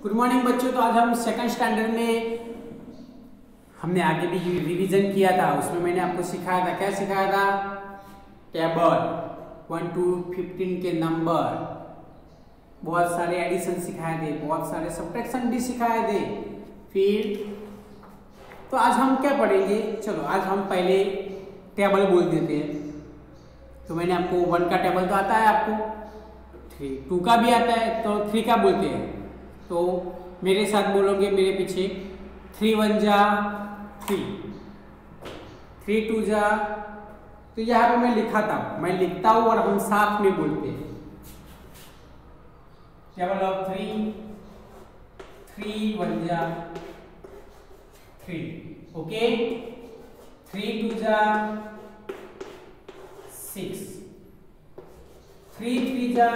Good morning बच्चों। तो आज हम सेकंड स्टैंडर्ड में हमने आगे भी रिवीजन किया था। उसमें मैंने आपको सिखाया था, क्या सिखाया था? टेबल 1 to 15 के नंबर, बहुत सारे एडिशन सिखाए थे, बहुत सारे सब्ट्रैक्शन भी सिखाए थे। फिर तो आज हम क्या पढ़ेंगे? चलो आज हम पहले टेबल बोल देते हैं। तो मैंने आपको 1 का टेबल तो आता है, आपको 2 का भी आता है, तो 3 का बोलते हैं। तो मेरे साथ बोलोगे, मेरे पीछे 3 1 जा 3, 3 2 जा। तो यहाँ पे मैं लिखाता हूँ, मैं लिखता हूँ और हम साथ में बोलते हैं। टेबल ऑफ 3, 3 1 जा 3, ओके। 3 2 जा 6, 3 3 जा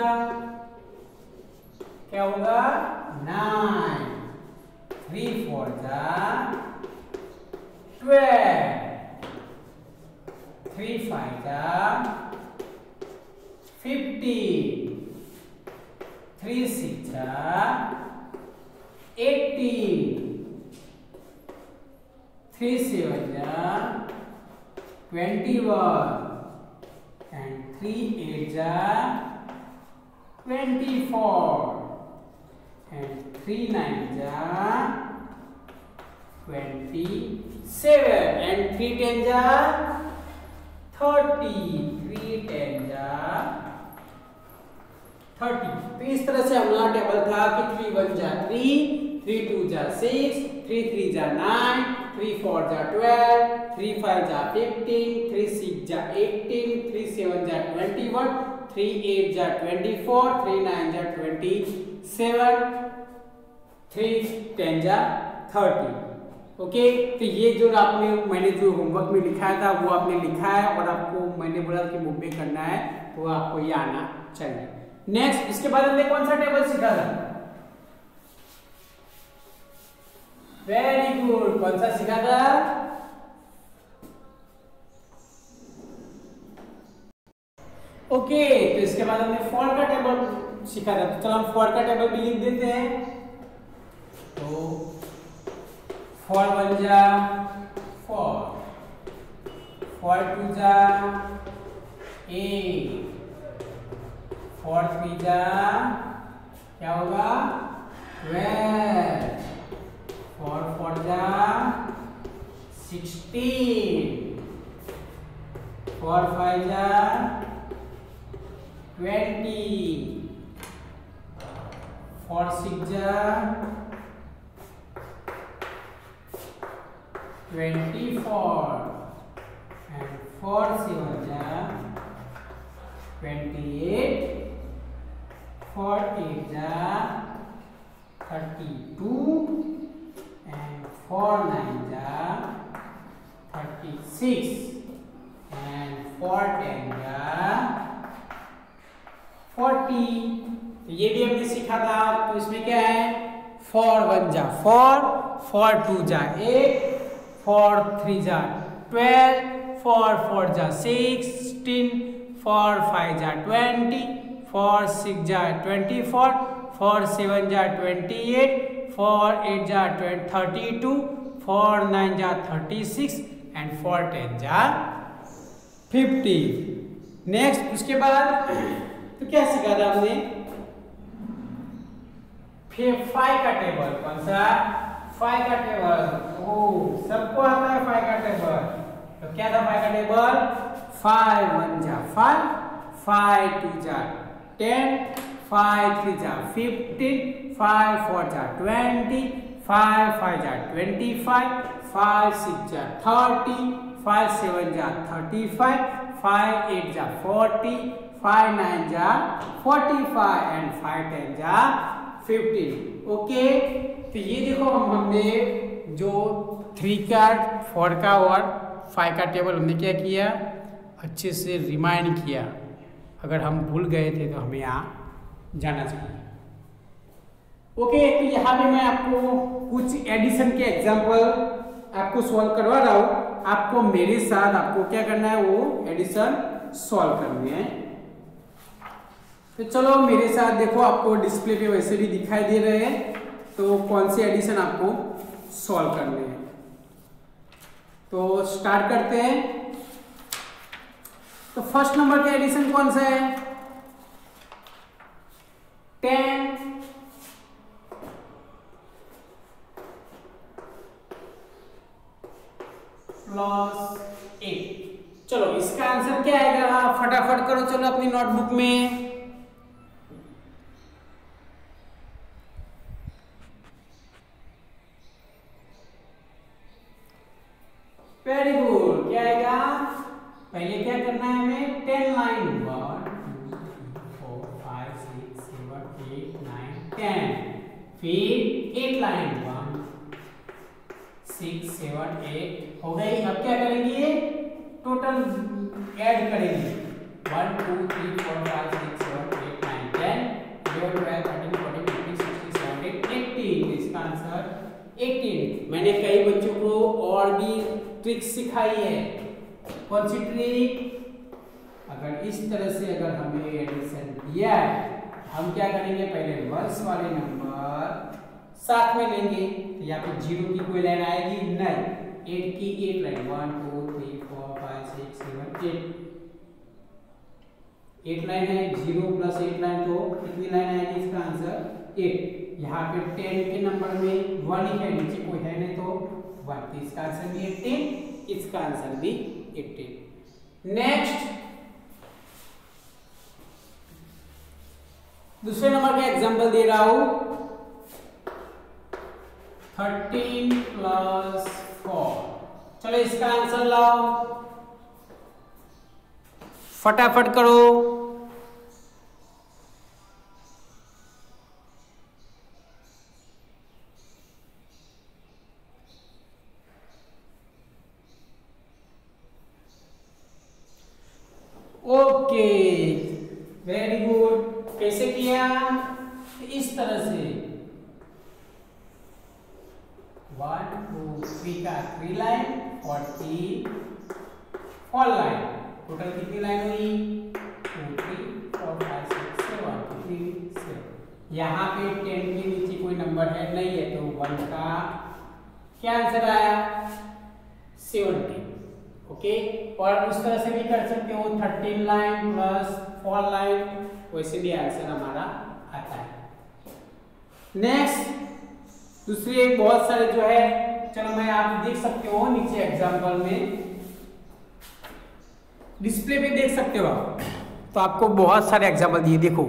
क्या होगा? 9, 3 4 जा 12, 3 5 जा 15, 3 6 जा 18, 3 7 जा 21, and 3 8 जा 24, and 3 9 जा 27, and 3 10 जा 30, 3 10 जा 30। तो इस तरह से हमारा टेबल था कि 3 1 जा 3, 3 2 जा 6, 3 3 जा 9, 3 4 जा 12, 3 5 जा 15, 3 6 जा 18, 3 7 जा 21, 3 8 जा 24, 3 9 जा 27, 3 10 जा 30। ओके, तो ये जो आपने मैंने जो होमवर्क में लिखाया था वो आपने लिखा है, और आपको मैंने बोला कि बुक में करना है, तो आपको ये आना चाहिए। नेक्स्ट, इसके बाद हमने कौन सा टेबल सीखा था? वेरी गुड, कौन सा सीखा था? ओके, तो इसके बाद हमने 4 का टेबल सीखा था। तो चलो हम 4 का टेबल भी लिख देते हैं। तो 4 1 जा 4, 4 2 जा 8, 4 3 जा क्या होगा? 12, 4 4 जा 16, 4 5 जा 20, 4 6 जा 24, and 4 7 जा 28, 4 8 जा 32, and 4 9 जा 36, and 4 10 जा 40। तो ये भी हमने सीखा था। तो इसमें क्या है? 4 1 जा 4, 4 2 जा 8, 4 3 जा 12, 4 4 जा 16, 4 5 जा 20, 4 6 जा 24, 4 7 जा 28, 4 8 जा 32, 4 9 जा 36, and 4 10 जा 50। नेक्स्ट, उसके बाद तो क्या सीखा था हमने? 5 का टेबल। कौन सा? 5 का टेबल। ओह, सबको आता है 5 का टेबल। तो क्या था 5 का टेबल? 5 1 जा 5, 5 2 जा 10, 5 3 जा 15, 5 4 जा 20, 5 5 जा 25, 5 6 जा 30, 5 7 जा 35, 5 8 जा 40, 5 9 जा 45, and 5 10 जा 15। ओके, तो ये देखो हमने जो 3 का 4 का और 5 का टेबल हमने क्या किया? अच्छे से रिमाइंड किया। अगर हम भूल गए थे तो हमें यहाँ जाना चाहिए। ओके, तो यहाँ पे मैं आपको कुछ एडिशन के एग्जाम्पल आपको सॉल्व करवा रहा हूँ। आपको मेरे साथ आपको क्या करना है? वो एडिशन सॉल्व करनी है। तो चलो मेरे साथ देखो, आपको डिस्प्ले पे वैसे भी दिखाई दे रहे हैं। तो कौन सी एडिशन आपको सॉल्व करनी है। तो स्टार्ट करते हैं। तो फर्स्ट नंबर का एडिशन कौन सा है? 10 प्लस 8। चलो इसका आंसर क्या आएगा, फटाफट करो चलो अपनी नोटबुक में। वेरी गुड, क्या आएगा? पहले क्या करना है हमें? 10 लाइन 1 2 3 4 5 6 7 8 9 10, फिर 8 लाइन 1 6 7 8 हो गई। अब क्या करेंगे? टोटल ऐड करेंगे 1 2 3 4 5 6 7 8 9 10 11 12 13 14 15 16 17 18। इसका आंसर 18। मैंने कई बच्चों को और भी ट्रिक सिखाई है। कौन सी ट्रिक? अगर इस तरह से अगर हमें एडिशन दिया है, हम क्या करेंगे? पहले वंस वाले नंबर साथ में लेंगे। तो यहाँ पे 0 की कोई लाइन आएगी नहीं, 8 की 8 लाइन 1 2 3 4 5 6 7 8 लाइन है। 0 प्लस 8 लाइन तो कितनी लाइन आएगी? इसका आंसर 8। यहाँ पे 10 के नंबर में 1 ही है, नीचे कोई है नहीं तो 1। तो इसका आंसर भी 18, इसका आंसर भी 18। नेक्स्ट दूसरे नंबर का एग्जांपल दे रहा हूं। 13 प्लस 4। चलो इसका आंसर लाओ, फटाफट करो। Okay, very good. कैसे किया? इस तरह से 1 2 3 का 3 लाइन 40 4 लाइन, टोटल कितनी लाइन हुई? 2 3 4 5 6 7 3 7। यहाँ पे 10 के नीचे कोई नंबर है नहीं है, तो 1 का क्या आंसर आया? 70। ओके, और उस तरह से भी कर सकते हो 13 लाइन प्लस 4 लाइन, वैसे भी आंसर हमारा आता है। नेक्स्ट दूसरे बहुत सारे जो है, चलो मैं आप देख सकते हो नीचे एग्जांपल में, डिस्प्ले पे देख सकते हो आप। तो आपको बहुत सारे एग्जांपल दिए, देखो।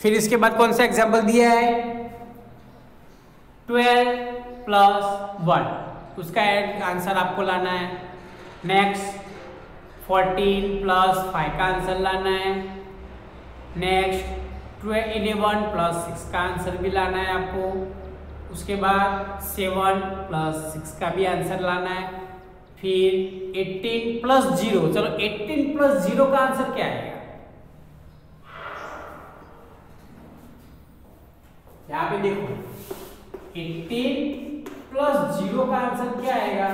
फिर इसके बाद कौन सा एग्जांपल दिया है? 12 प्लस 1, उसका आंसर आपको लाना है। नेक्स्ट 14 प्लस 5 का आंसर लाना है। नेक्स्ट 11 प्लस 6 का आंसर भी लाना है आपको। उसके बाद 7 प्लस 6 का भी आंसर लाना है। फिर 18 प्लस 0। चलो 18 प्लस 0 का आंसर क्या आएगा? यहाँ पे देखो 18 प्लस 0 का आंसर क्या आएगा?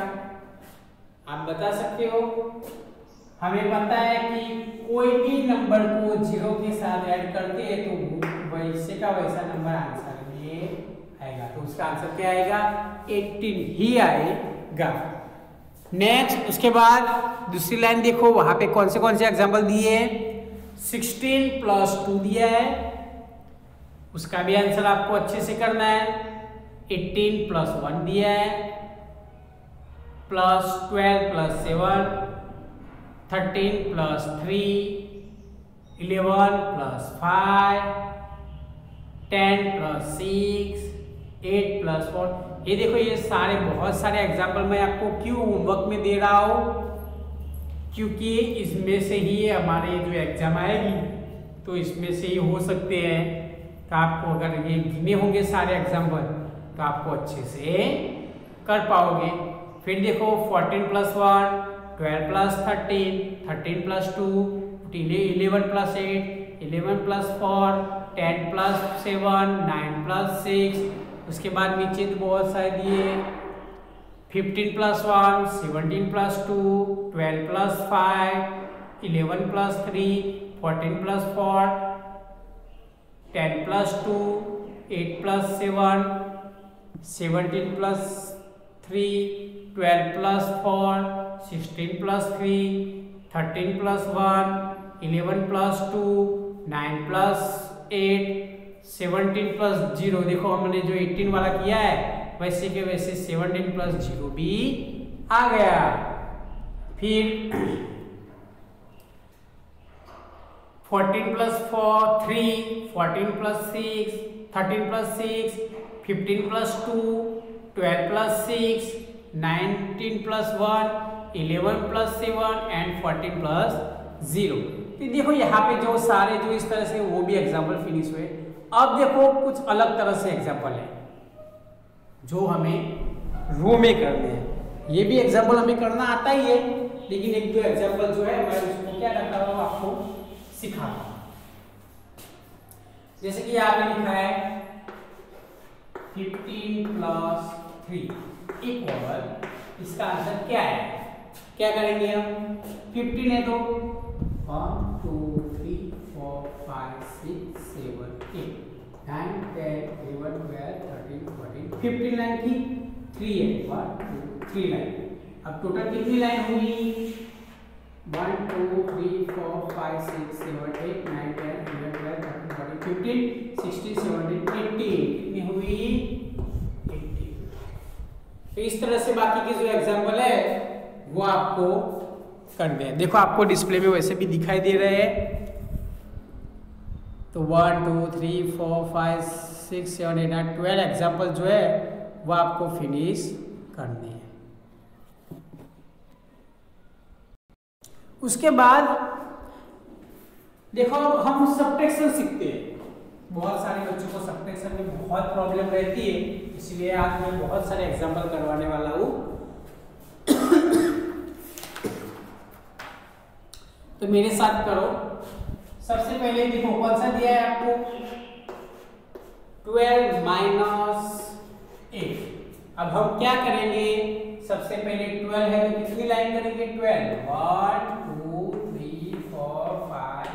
आप बता सकते हो? हमें पता है कि कोई भी नंबर को 0 के साथ ऐड करते हैं तो वैसे का वैसा नंबर आंसर में आएगा। तो उसका आंसर क्या आएगा? 18 ही आएगा। नेक्स्ट उसके बाद दूसरी लाइन देखो, वहां पे कौन से एग्जांपल दिए हैं? 16 प्लस 2 दिया है, उसका भी आंसर आपको अच्छे से करना है। 18 प्लस 1 दिया है, plus 12 plus 7, 13 plus 3, 11 plus 5, 10 plus 6, 8 plus 4। ये देखो, ये सारे बहुत सारे एग्जाम्पल मैं आपको क्यों होमवर्क में दे रहा हूँ? क्योंकि इसमें से ही हमारे जो एग्जाम आएगी तो इसमें से ही हो सकते हैं। तो आपको अगर ये गिने होंगे सारे एग्जाम्पल तो आपको अच्छे से कर पाओगे। फिर देखो 14 plus 1, 12 plus 13, 13 plus 2, 11 plus 8, 11 plus 4, 10 plus 7, 9 plus 6। उसके बाद नीचे तो बहुत सारे दिए, 15 plus 1, 17 plus 2, 12 plus 5, 11 plus 3, 14 plus 4, 10 plus 2, 8 plus 7, 17 plus 3, 12 plus 4, 16 plus 3, 13 plus 1, 11 plus 2, 9 plus 8, 17 plus 0। देखो हमने जो 18 वाला किया है वैसे के वैसे 17 प्लस 0 भी आ गया। फिर 14 plus 3, 14 plus 6, 13 plus 6, 15 plus 2, 12 plus 6, 19 plus 1, 11 plus 7 and 14 plus 0। तो देखो यहाँ पे जो सारे जो इस तरह से वो भी एग्जाम्पल फिनिश हुए। अब देखो कुछ अलग तरह से एग्जाम्पल है जो हमें रो में करने हैं। ये भी एग्जाम्पल हमें करना आता ही है, लेकिन एक दो एग्जाम्पल जो है मैं उसको क्या करता हूँ आपको सिखाता हूँ। जैसे कि आपने लिखा है 15 प्लस 3 इक्वल, इसका आंसर क्या है? क्या करेंगे हम? 15 है तो 1 2 3 4 5 6 7 8 9 10 11 12 13 14 15 लाइन की 3 है। 1 2 3 लाइन। अब टोटल कितनी लाइन हुई? 1 2 3 4 5 6 7 8 9 10 11 12 13 14 15 16 17 18 कितनी हुई? 18। तो इस तरह से बाकी के जो एग्जाम्पल है वो आपको कर दे। देखो आपको डिस्प्ले में वैसे भी दिखाई दे रहे हैं। तो 1 2 3 4 5 6 7 8 9 12 एग्जाम्पल जो है वो आपको फिनिश करनी है। उसके बाद देखो हम सब्ट्रैक्शन सीखते हैं। बहुत सारे बच्चों को सब्ट्रैक्शन में बहुत प्रॉब्लम रहती है, इसलिए आज मैं बहुत सारे एग्जाम्पल करवाने वाला हूँ। तो मेरे साथ करो। सबसे पहले देखो कौन सा दिया है आपको? 12 माइनस 8। अब हम क्या करेंगे? सबसे पहले 12 है तो कितनी लाइन करेंगे? 12 1 2 3 4 5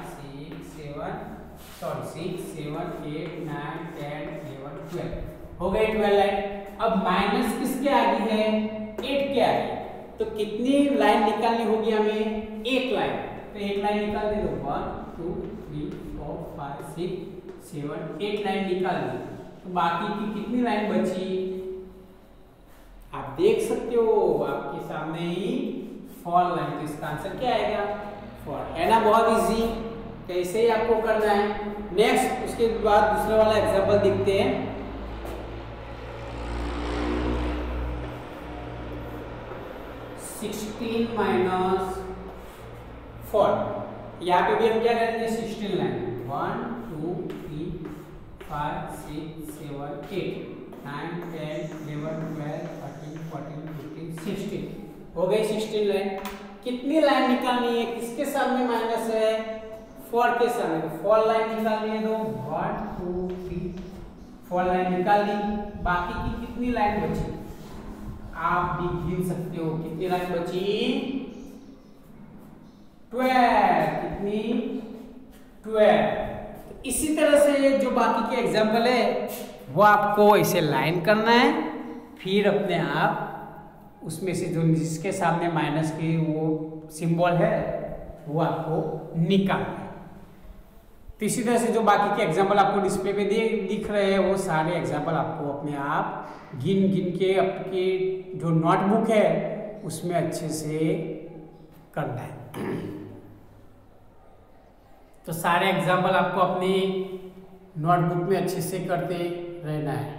6 7 8 9 10 11 12 हो गए 12 लाइन। अब माइनस किसके आगे है? 8 के आगे। तो कितनी लाइन निकालनी होगी हमें? 1 लाइन। तो 1 लाइन निकाल दे दो। 1 2 3 4 5 6 7 8 लाइन निकाल दी। तो बाकी की कितनी लाइन बची? आप देख सकते हो आपके सामने ही 4 लाइन। तो इसका आंसर क्या आएगा? 4 है ना। बहुत इजी, कैसे ही आपको करना है। नेक्स्ट उसके बाद दूसरा वाला एग्जांपल देखते हैं। Sixteen minus 4। यहाँ पे भी हम क्या करेंगे? 16 लाइन। 1 2 3 5 6 7 8 9 10 11 12 13 14 15 16 हो गई 16 लाइन। कितनी लाइन निकालनी है? किसके सामने माइनस है? 4 के सामने। 4 लाइन निकालनी है तो 1 2 3 4 लाइन निकाल दी। बाकी की कितनी लाइन बची? आप भी गिन सकते हो कितनी लाइन बची? 12। कितनी? 12। इसी तरह से जो बाकी के एग्जाम्पल है वो आपको ऐसे लाइन करना है, फिर अपने आप उसमें से जो जिसके सामने माइनस की वो सिंबल है वो आपको निकालना है। तो इसी तरह से जो बाकी के एग्जाम्पल आपको डिस्प्ले पे दिख रहे हैं वो सारे एग्जाम्पल आपको अपने आप गिन गिन के आपके जो नोटबुक है उसमें अच्छे से करना है। तो सारे एग्जाम्पल आपको अपनी नोटबुक में अच्छे से करते रहना है।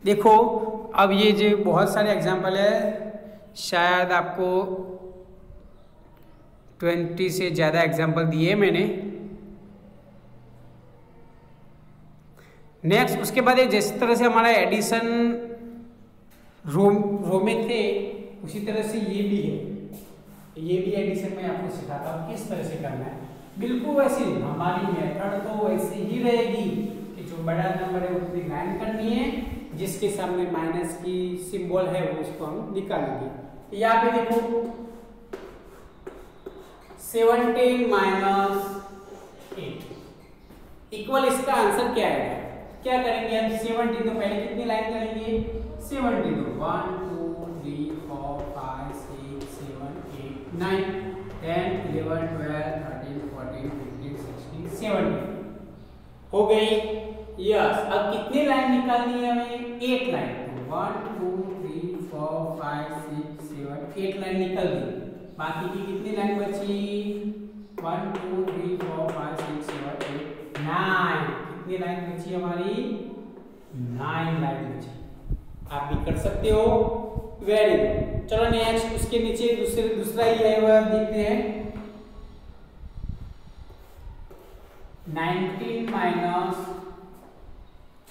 देखो अब ये जो बहुत सारे एग्जाम्पल है, शायद आपको 20 से ज़्यादा एग्जाम्पल दिए मैंने। नेक्स्ट उसके बाद जिस तरह से हमारा एडिशन रो में थे उसी तरह से ये भी है। ये भी एडिशन में आपको सिखाता हूँ किस तरह से करना है। बिल्कुल वैसे हमारी मेथड तो वैसे ही रहेगी कि जो बड़ा नंबर है उसकी लाइन करनी है, जिसके सामने माइनस की सिंबल है वो उसको हम निकालेंगे। यहाँ पे देखो 17 माइनस 8 इक्वल इसका आंसर क्या आएगा? क्या करेंगे हम? 70 तो पहले कितनी लाइन करेंगे? 70 तो 1 2 3 4 5 6 7 8 9 10 11 12 13 14 15 16 17 हो गई। यस, अब कितनी लाइन निकालनी है हमें? 8 लाइन। 1 2 3 4 5 6 7 8 लाइन निकल गई। बाकी की कितनी लाइन बची? 1 2 3 4 5 6 7 8 9। कितनी लाइन बची हमारी? 9 लाइन बची। आप भी कर सकते हो। Very good. चलो नेक्स्ट, उसके नीचे दूसरा ही है वह देखते हैं। 19 माइनस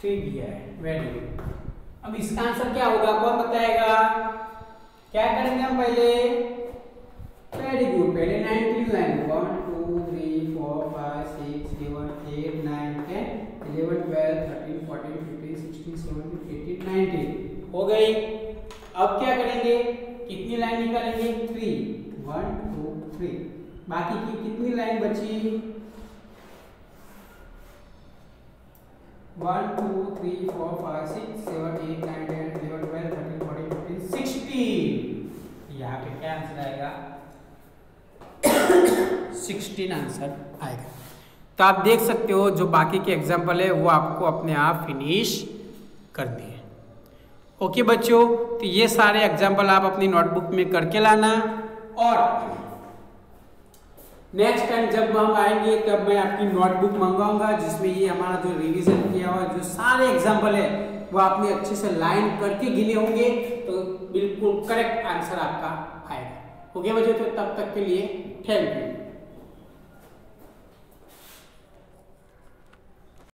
3 दिया है। Very good. अब इसका आंसर क्या होगा? कौन बताएगा? क्या करेंगे हम पहले? वेरी गुड, पहले 19 लाइन 1 2 3 4 5 6 7 8 9 10 11 12 13 14 15 16 17 18 19 हो गई। अब क्या करेंगे? कितनी लाइन निकालेंगे? 3 1 2 3। बाकी की कितनी लाइन बची? 1 2 3 4 5 6 7 8 9 10 11 12 13 14 15 16। यहाँ पे क्या आंसर आएगा? 16 आंसर आएगा। तो आप देख सकते हो जो बाकी के एग्जाम्पल है वो आपको अपने आप फिनिश करनी है। ओके बच्चों, तो ये सारे एग्जाम्पल आप अपनी नोटबुक में करके लाना, और नेक्स्ट टाइम जब हम आएंगे तब मैं आपकी नोटबुक मंगवाऊंगा जिसमें ये हमारा जो रिवीजन किया हुआ जो सारे एग्जाम्पल है वो आपने अच्छे से लाइन करके गिने होंगे, तो बिल्कुल करेक्ट आंसर आपका आएगा। ओके बच्चों, तो तब तक के लिए थैंक यू।